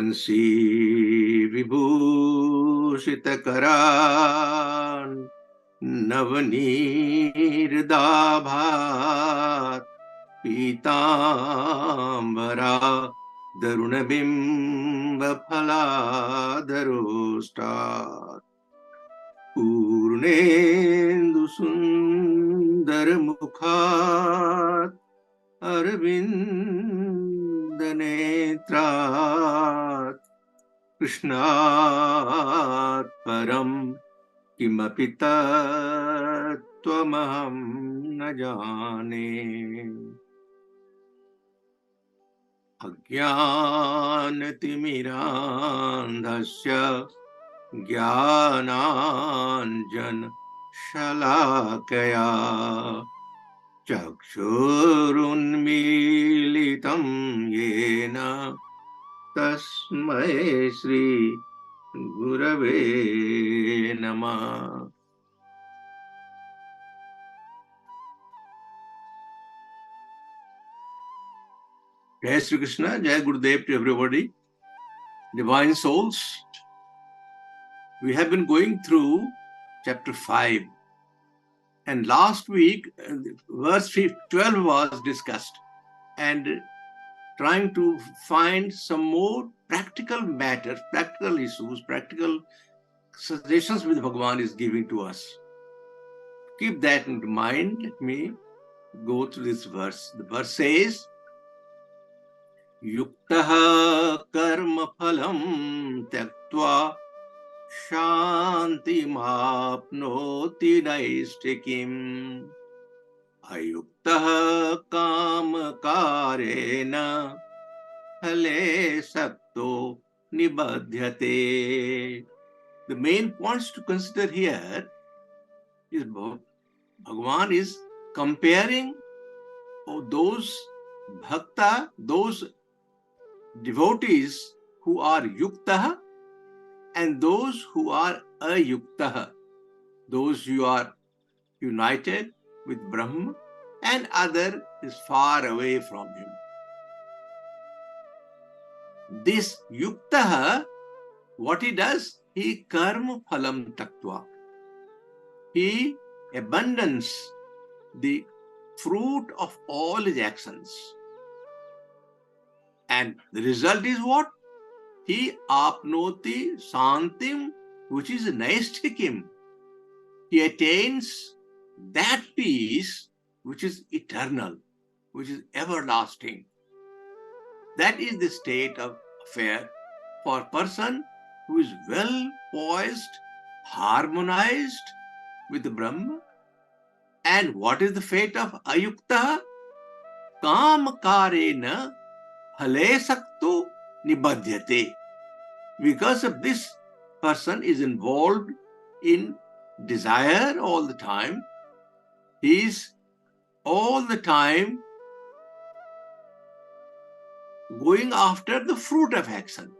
वंशी विभूषित करान् नवनीरदाभात् पीताम्बरा दरुणबिम्बफलाधरोष्टात् पूर्णेन्दुसुन्दरमुखात् अरविन्दनेत्रात् कृष्णात् परं किमपि तत्त्वमहं न जाने। अज्ञानतिमिरान्धस्य ज्ञानाञ्जनशलाकया चक्षुरुन्मीलितं येन तस्मै श्री गुरवे नमः। Jai Shri Krishna, Jai Gurudev to everybody. Divine souls, we have been going through chapter 5. And last week, verse 12 was discussed. And trying to find some more practical matters, practical issues, practical suggestions which Bhagavan is giving to us. Keep that in mind. Let me go through this verse. The verse says, Yuktah karma phalam tyaktva shantimapnoti naistikim ayuktah kamakarena phale sakto nibadhyate. The main points to consider here is Bhagavan is comparing those bhakta, those devotees who are yukta and those who are ayukta, those who are united with Brahma and other is far away from him. This yukta, what he does, he karma phalam taktva. He abandons the fruit of all his actions. And the result is what? He apnoti santim, which is naistikim. He attains that peace which is eternal, which is everlasting. That is the state of affair for a person who is well poised, harmonized with the Brahma. And what is the fate of ayukta? Kamakarena phale sakto nibadhyate. Because of this, person is involved in desire all the time. He is all the time going after the fruit of action.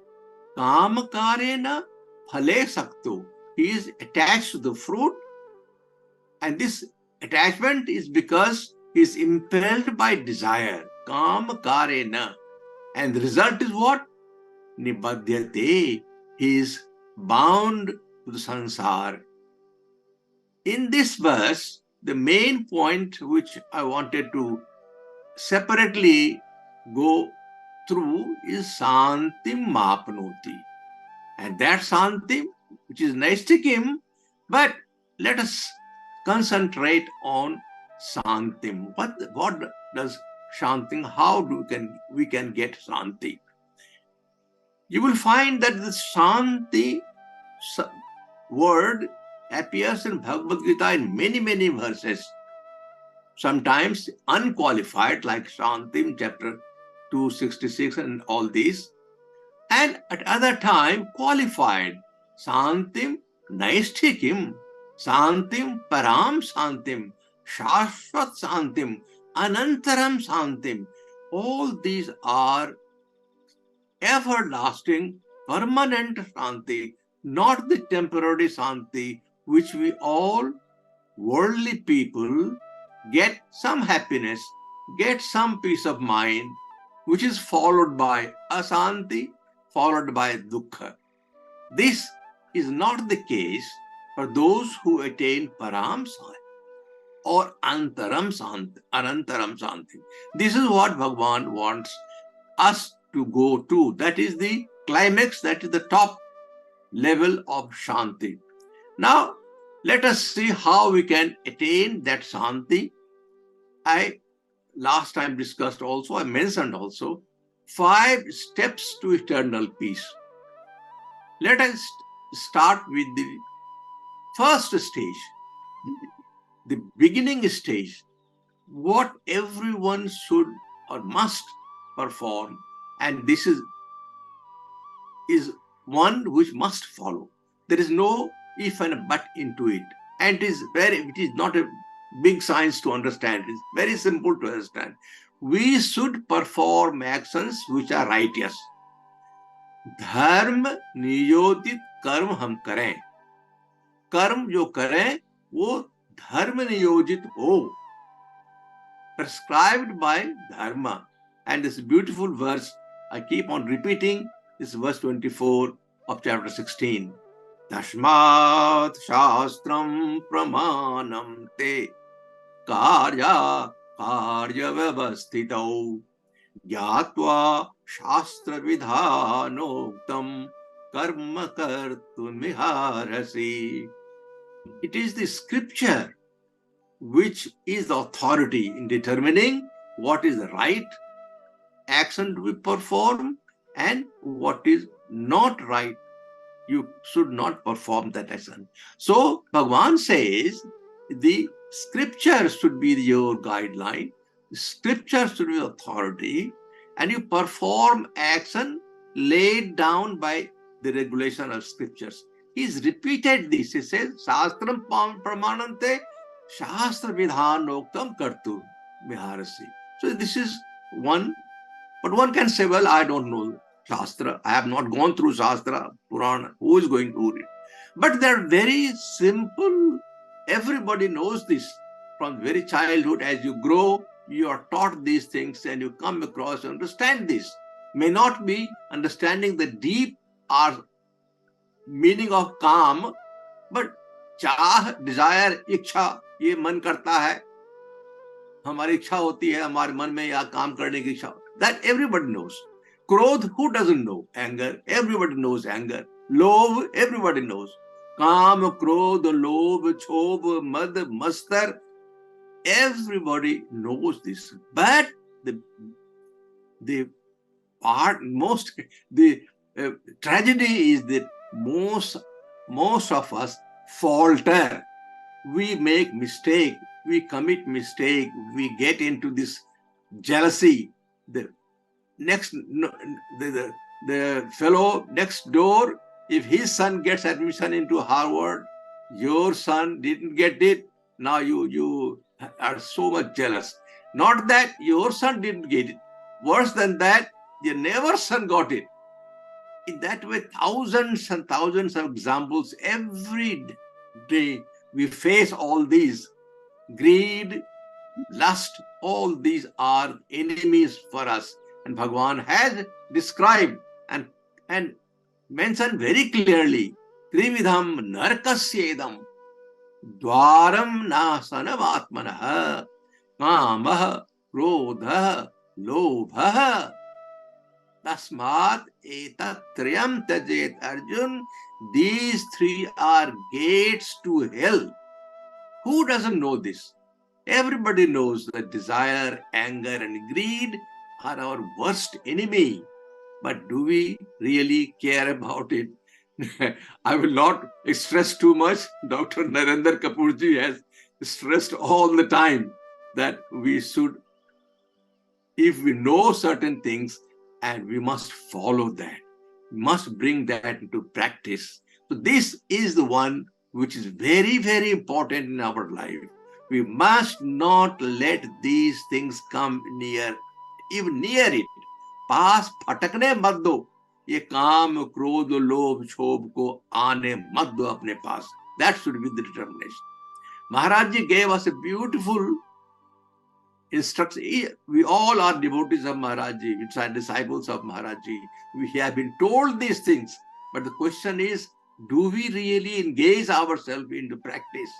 Kamakarena phale sakto. He is attached to the fruit, and this attachment is because he is impelled by desire. Kamakarena. And the result is what? Nibadhyate. He is bound to the sansar. In this verse, the main point which I wanted to separately go through is santim mapnoti. And that santim, which is naistikim, but let us concentrate on santim. What does shantim? How we can get shanti? You will find that the shanti word appears in Bhagavad Gita in many, many verses. Sometimes unqualified, like Shantim, chapter 266 and all these. And at other time, qualified. Shantim naistikim, Shantim param Shantim, Shashvat Shantim, Anantaram Shantim. All these are everlasting, permanent Shanti, not the temporary Shanti, which we all worldly people get some happiness, get some peace of mind, which is followed by asanti, followed by dukkha. This is not the case for those who attain param santi or antaram santi. This is what Bhagavan wants us to go to. That is the climax, that is the top level of shanti. Now, let us see how we can attain that shanti. I last time discussed also, I mentioned also 5 steps to eternal peace. Let us start with the first stage, the beginning stage, what everyone should or must perform, and this is one which must follow. There is no if and but into it, and it is not a big science to understand. It's very simple to understand. We should perform actions which are righteous. धर्म नियोजित कर्म हम करें, कर्म जो करें वो धर्म नियोजित हो, prescribed by dharma. And this beautiful verse, I keep on repeating, is verse 24 of chapter 16. Tashmat shastram pramanam te karya vyavasthitau gyatva shastra vidhanoktam karma kartumiharasi. It is the scripture which is the authority in determining what is the right action to be performed and what is not right. You should not perform that action. So Bhagavan says the scripture should be your guideline, the scripture should be authority, and you perform action laid down by the regulation of scriptures. He's repeated this. He says, Shastram pramanante Shastra vidhanoktam kartu viharasi. So this is one, but one can say, well, I don't know Shastra. I have not gone through Shastra, Purana. Who is going to read? But they're very simple. Everybody knows this. From very childhood, as you grow, you are taught these things and you come across and understand this. May not be understanding the deep or meaning of काम, but चाह, desire, इच्छा, ये मन करता है, हमारी इच्छा होती है हमारे मन में या काम करने की इच्छा, that everybody knows. क्रोध, who doesn't know? Anger, everybody knows anger. लोभ, everybody knows. काम, क्रोध, लोभ, क्षोभ, मद, मत्सर, everybody knows this. But the tragedy is that most of us falter. We make mistake, we commit mistake, we get into this jealousy. The fellow next door, if his son gets admission into Harvard, your son didn't get it, now you are so much jealous. Not that your son didn't get it. Worse than that, your neighbor's son got it. In that way, thousands and thousands of examples every day. We face all these. Greed, lust, all these are enemies for us. And Bhagavan has described and mentioned very clearly, Trividham narkasyedam dwaram nasanavatmanah kamah krodhah lobhah tasmat etatrayam tajet Arjun. These 3 are gates to hell. Who doesn't know this? Everybody knows that desire, anger, and greed are our worst enemy. But do we really care about it? I will not stress too much. Dr. Narendra Kapoorji has stressed all the time that we should, if we know certain things, and we must follow that, we must bring that into practice. So this is the one which is very, very important in our life. We must not let these things come near, even near it. पास फटकने मत दो, ये काम, क्रोध, लोभ, क्षोभ को आने मत दो अपने पास. That should be the determination. Maharaj Ji gave us a beautiful instructs. We all are devotees of Maharajji. We are disciples of Maharajji. We have been told these things. But the question is, do we really engage ourselves into practice?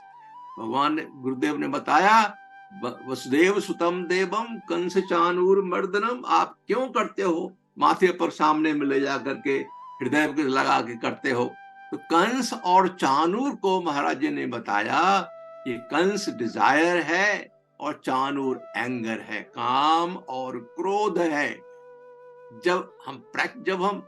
भगवान गुरुदेव ने बताया, वसुदेव सुतम देवम कंस चानूर मर्दनम, आप क्यों करते हो? माथे पर सामने में ले जा करके हृदय पर लगा के करते हो। तो कंस और चानूर को महाराज जी ने बताया कि कंस डिजायर है और चानूर एंगर है, काम और क्रोध है। जब हम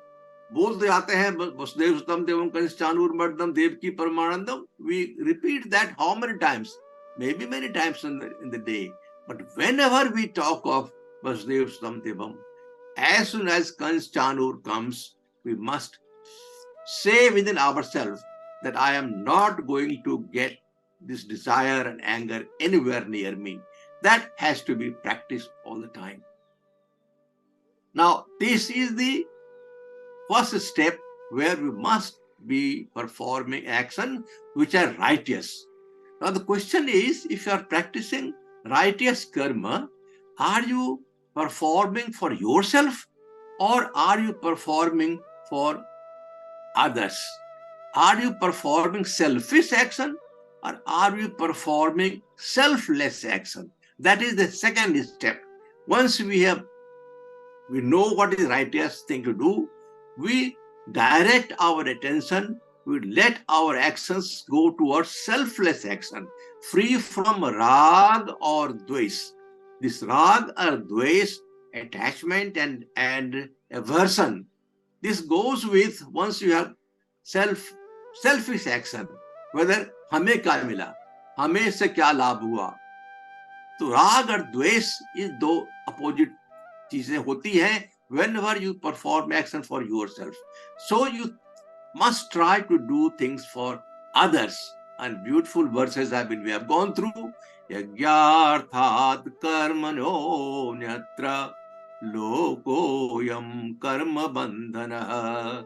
बोलते जाते हैं वसुदेव सुतम देवम Kans Chanura मर्दनम Devaki परमानंदम, we repeat that how many times? Maybe many times in the day. But whenever we talk of Vasudev Sutam Devam, as soon as Kans Chanur comes, we must say within ourselves that I am not going to get this desire and anger anywhere near me. That has to be practiced all the time. Now, this is the first step where we must be performing action which are righteous. Now the question is, if you are practicing righteous karma, are you performing for yourself or are you performing for others? Are you performing selfish action or are you performing selfless action? That is the second step. Once we know what is righteous thing to do, we direct our attention, we let our actions go towards selfless action, free from rag or dvesh. This rag or dvesh, attachment and aversion, this goes with once you have selfish action, whether हमें क्या मिला, हमें से क्या लाभ हुआ। तो राग और द्वेष ये दो अपोजिट चीजें होती हैं whenever you perform action for yourself. So you must try to do things for others. And beautiful verses we have gone through. Yagyarthat karmano nyatra lokoyam karma bandhana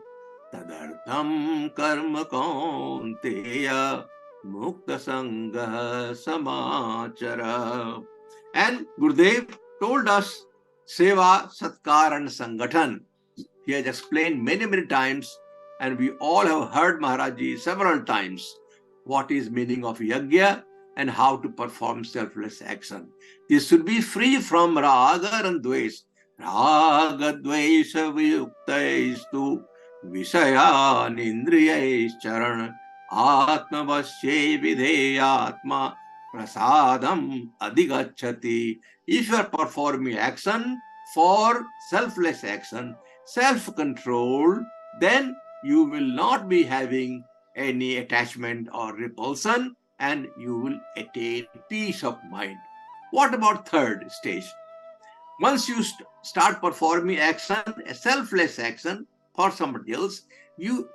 tadartham karma kaunteya mukta sangha samachara. And Gurudev told us Seva, Satkar and Sangathan. He has explained many times, and we all have heard Maharajji several times what is meaning of yajna and how to perform selfless action. This should be free from raga and dvesh. Raga dvesha viyuktaistu visayan indriyais charan atma vasye videyatma prasadam adhigacchati. If you are performing action for selfless action, self-control, then you will not be having any attachment or repulsion and you will attain peace of mind. What about third stage? Once you start performing action, a selfless action for somebody else, you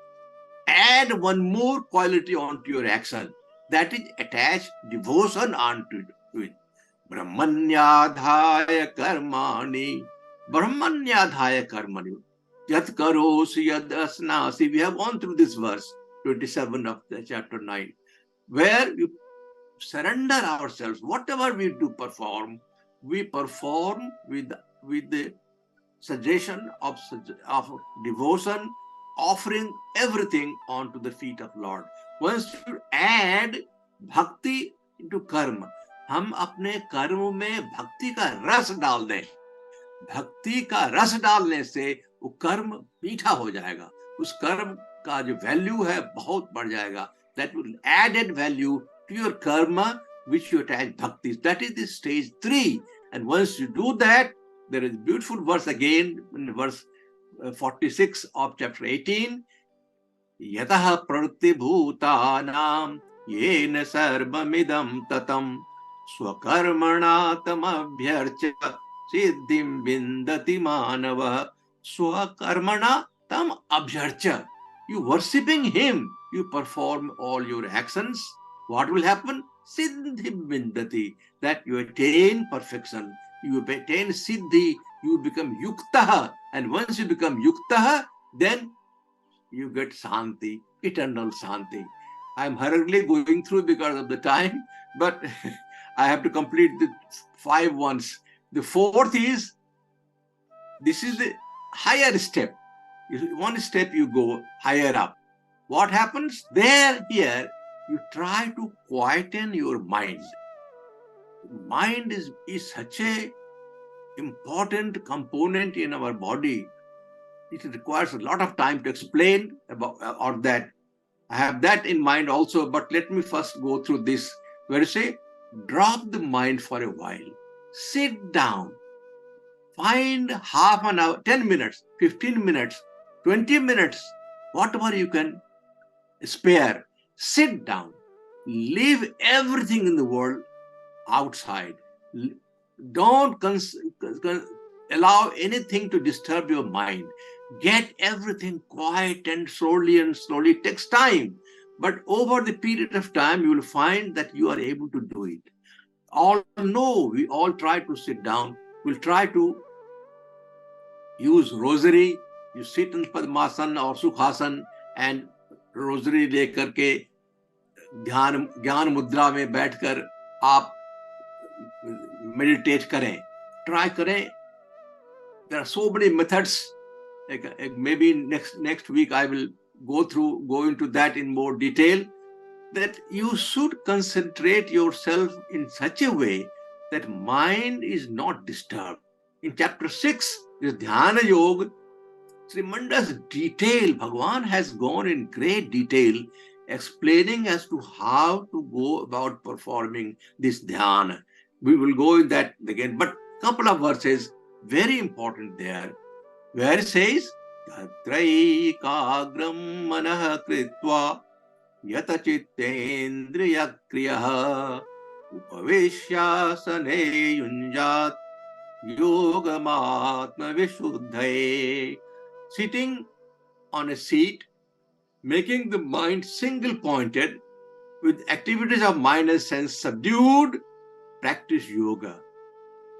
add one more quality onto your action. That is attach devotion onto it. Brahmanyadhaya karmani. Brahmanyadhaya karmani. Yat karosi yad asnasi. We have gone through this verse, 27 of the chapter 9, where we surrender ourselves. Whatever we do perform, we perform with the suggestion of devotion, offering everything onto the feet of Lord. Once you add bhakti into karma, हम अपने कर्म में भक्ति का रस डाल दें। भक्ति का रस डालने से वो कर्म मीठा हो जाएगा, उस कर्म का जो वैल्यू है बहुत बढ़ जाएगा. That will added value to your karma which you attach bhakti. That is the stage 3. And once you do that, there is a beautiful verse again in verse 46 of chapter 18. Yataha pravritti bhutanam yena sarvamidam tatam swakarmana tamabhyarcha siddhim vindati manava. Swakarmana tam abhyarcha. You worshipping him, you perform all your actions. What will happen? Siddhim vindati. That you attain perfection. You attain siddhi. You become yuktaha. And once you become yuktaha, then you get Santi, eternal Santi. I am hurriedly going through because of the time, but I have to complete the 5 ones. The fourth is, this is the higher step. One step you go higher up. What happens? Here, you try to quieten your mind. Mind is such a important component in our body. It requires a lot of time to explain about that. I have that in mind also, but let me first go through this. Where you say, drop the mind for a while. Sit down. Find half an hour, 10 minutes, 15 minutes, 20 minutes, whatever you can spare. Sit down. Leave everything in the world outside. Don't allow anything to disturb your mind. Get everything quiet and slowly. It takes time. But over the period of time, you will find that you are able to do it. We all try to sit down. We'll try to use rosary. You sit in Padmasana or Sukhasan and rosary लेकर के ज्ञान मुद्रा में बैठकर आप meditate करें. Try करें. There are so many methods. Maybe next week I will go into that in more detail. That you should concentrate yourself in such a way that mind is not disturbed. In chapter 6, this Dhyana Yoga, tremendous detail. Bhagavan has gone in great detail explaining as to how to go about performing this dhyana. We will go in that again, but couple of verses, very important there, where it says, Tatraikagram manah kritva yata chittendriya kriyah upavishyasane yunjat yogamatma vishuddhaye. Sitting on a seat, making the mind single-pointed, with activities of mind and sense subdued, practice yoga.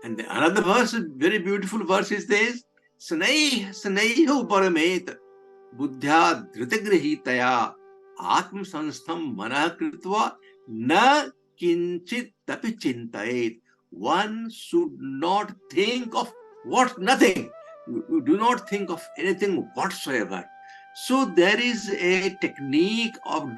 And another verse, very beautiful verse is this, Snaihu paramet buddhya dhritagrihitaya atma sanstham manah kritva na kinchit tapi chintayet. One should not think of nothing. You do not think of anything whatsoever. So there is a technique of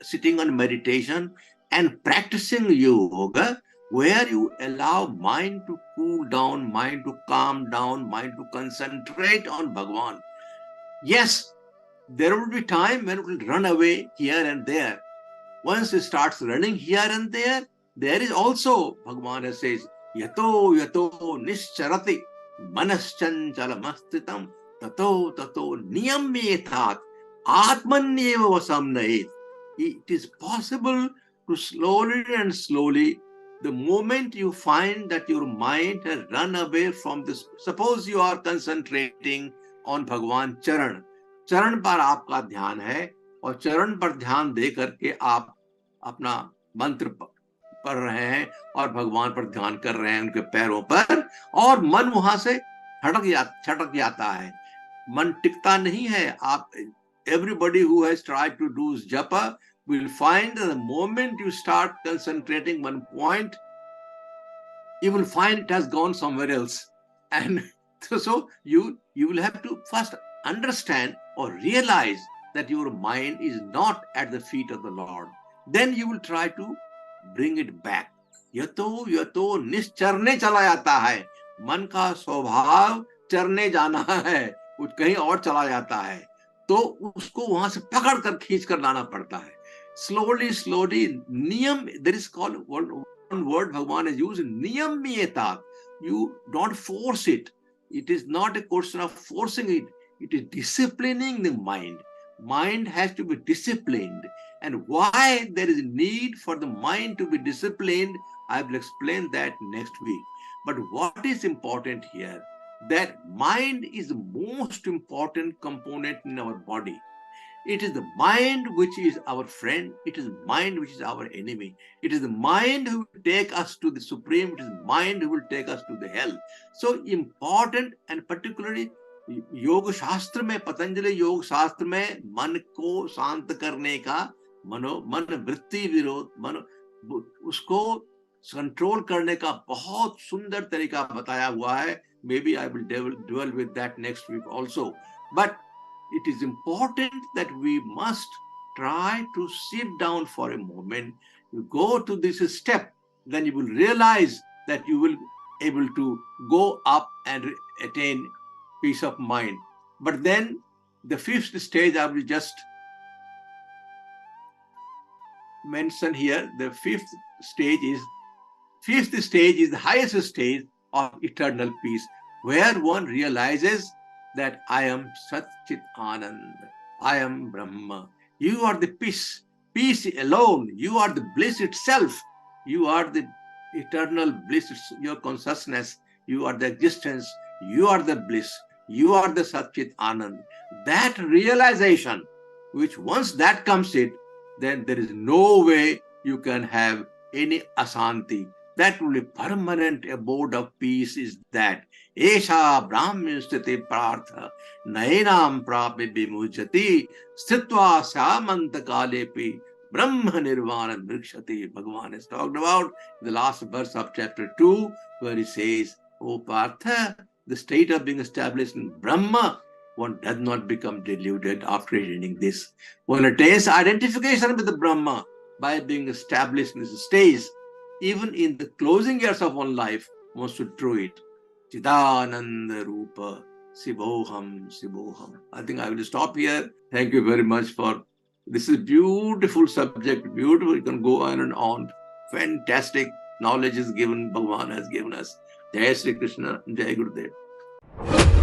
sitting on meditation and practicing yoga, where you allow mind to cool down, mind to calm down, mind to concentrate on Bhagavan. Yes, there will be time when it will run away here and there. Once it starts running here and there is also, Bhagavan says, yato nischarati manaschanchalamasthritam tato niyamyetat atmanyeva vasamnayet. It is possible to slowly, the moment you find that your mind has run away from this, suppose you are concentrating on Bhagavan Charan पर आपका ध्यान है और चरण पर ध्यान दे करके आप अपना मंत्र पढ़ रहे हैं और भगवान पर ध्यान कर रहे हैं, उनके पैरों पर, और मन वहां से छटक जाता है, मन टिकता नहीं है. आप everybody who has tried to do japa will find that the moment you start concentrating one point, you will find it has gone somewhere else. And so you will have to first understand or realize that your mind is not at the feet of the Lord. Then you will try to bring it back. यतो निश्चरने चला जाता है, मन का स्वभाव चरने जाना है, कुछ कहीं और चला जाता है, तो उसको वहां से पकड़ कर खींच कर लाना पड़ता है. Slowly, niyam, there is called one word Bhagavan has used, niyamyetat. You don't force it. It is not a question of forcing it. It is disciplining the mind. Mind has to be disciplined. And why there is a need for the mind to be disciplined, I will explain that next week. But what is important here, that mind is the most important component in our body. It is the mind which is our friend. It is the mind which is our enemy. It is the mind who will take us to the supreme. It is the mind who will take us to the hell. So important, and particularly योग शास्त्र में, पतंजलि योग शास्त्र में मन को शांत करने का मन वृत्ति विरोध, उसको कंट्रोल करने का बहुत सुंदर तरीका बताया हुआ है. Maybe I will dwell with that next week also. But it is important that we must try to sit down for a moment. You go to this step, then you will realize that you will able to go up and attain peace of mind. But then the fifth stage I will just mention here. The fifth stage is the highest stage of eternal peace, where one realizes that I am Sat Chit Anand, I am Brahma. You are the peace alone. You are the bliss itself. You are the eternal bliss, your consciousness. You are the existence. You are the bliss. You are the Sat Chit Anand. That realization, which once that comes in, then there is no way you can have any asanti. That will be permanent abode of peace is that. Esha brahminsthiti prartha nainam prapi vimujati sthitva samanta kalepi brahma nirvana vrikshati. Bhagavan is talked about the last verse of chapter 2, where he says, O Partha, the state of being established in Brahma, one does not become deluded after reading this. One attains identification with the Brahma by being established in this stage. Even in the closing years of one life, one should do it. Chidananda Rupa Sivoham Sivoham. I think I will stop here. Thank you very much for this is beautiful subject, beautiful. You can go on and on. Fantastic knowledge is given, Bhagavan has given us. Jai Sri Krishna, Jai Gurudev.